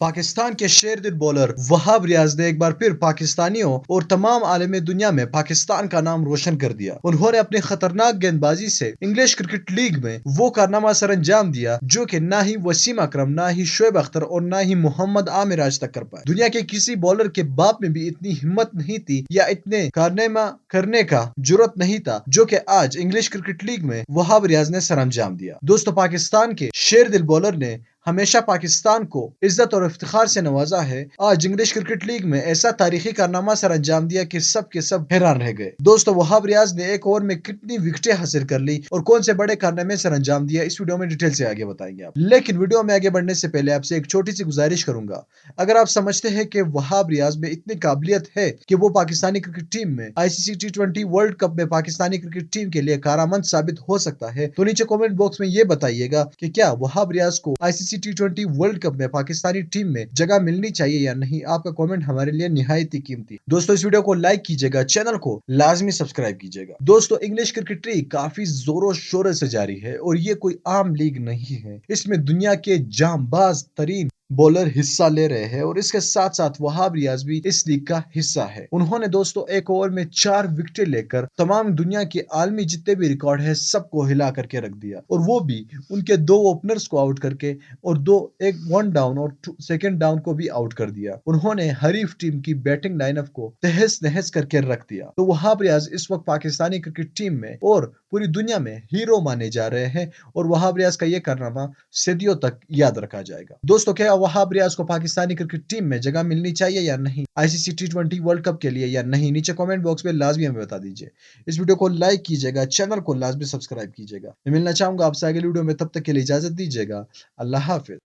पाकिस्तान के शेर दिल बॉलर वहाब रियाज ने एक बार फिर पाकिस्तानियों और तमाम आलमी दुनिया में पाकिस्तान का नाम रोशन कर दिया। उन्होंने अपनी खतरनाक गेंदबाजी से इंग्लिश क्रिकेट लीग में वो कारनामा सर अंजाम दिया जो कि ना ही वसीम अकरम, ना ही शोएब अख्तर और ना ही मोहम्मद आमिर आज तक कर पाए। दुनिया के किसी बॉलर के बाप में भी इतनी हिम्मत नहीं थी या इतने कारनामा करने का जुर्रत नहीं था जो कि आज इंग्लिश क्रिकेट लीग में वहाब रियाज ने सर अंजाम दिया। दोस्तों, पाकिस्तान के शेर दिल बॉलर ने हमेशा पाकिस्तान को इज्जत और इफ्तिखार से नवाजा है। आज इंग्लिश क्रिकेट लीग में ऐसा तारीखी कारनामा सर अंजाम दिया कि सब के सब हैरान रह गए। दोस्तों, वहाब रियाज ने एक ओवर में कितनी विकेटें हासिल कर ली और कौन से बड़े कारनामे सर अंजाम दिया, इस वीडियो में डिटेल से आगे बताएंगे आप। लेकिन वीडियो में आगे बढ़ने से पहले आपसे एक छोटी सी गुजारिश करूंगा। अगर आप समझते हैं कि वहाब रियाज में इतनी काबिलियत है कि वो पाकिस्तानी क्रिकेट टीम में आईसीसी टी20 वर्ल्ड कप में पाकिस्तानी क्रिकेट टीम के लिए कारआमद साबित हो सकता है, तो नीचे कमेंट बॉक्स में ये बताइएगा कि क्या वहाब रियाज को आईसीसी टी20 वर्ल्ड कप में पाकिस्तानी टीम में जगह मिलनी चाहिए या नहीं। आपका कमेंट हमारे लिए निहायत ही कीमती। दोस्तों, इस वीडियो को लाइक कीजिएगा, चैनल को लाजमी सब्सक्राइब कीजिएगा। दोस्तों, इंग्लिश क्रिकेट लीग काफी जोरों शोरों से जारी है और ये कोई आम लीग नहीं है। इसमें दुनिया के जांबाज तरीन बॉलर हिस्सा ले रहे हैं और इसके साथ साथ वहाब रियाज भी इस लीग का हिस्सा है। उन्होंने दोस्तों एक ओवर में 4 विकेटें लेकर तमाम दुनिया के आलमी जितने भी रिकॉर्ड है सबको हिला करके रख दिया, और वो भी उनके 2 ओपनर्स को आउट करके और एक 1 डाउन और 2 डाउन को भी आउट कर दिया। उन्होंने हरीफ टीम की बैटिंग लाइनअप को तहस नहस करके रख दिया। तो वहाब रियाज इस वक्त पाकिस्तानी क्रिकेट टीम में और पूरी दुनिया में हीरो माने जा रहे हैं और वहाब रियाज का ये कारनामा सदियों तक याद रखा जाएगा। दोस्तों, क्या वहाब रियाज को पाकिस्तानी क्रिकेट टीम में जगह मिलनी चाहिए या नहीं, आईसीसी टी20 वर्ल्ड कप के लिए या नहीं, नीचे कमेंट बॉक्स में लाजमी हमें बता दीजिए। इस वीडियो को लाइक कीजिएगा, चैनल को लाजमी सब्सक्राइब कीजिएगा। मैं मिलना चाहूंगा आपसे अगली वीडियो में, तब तक के लिए इजाजत दीजिएगा। अल्लाह हाफिज।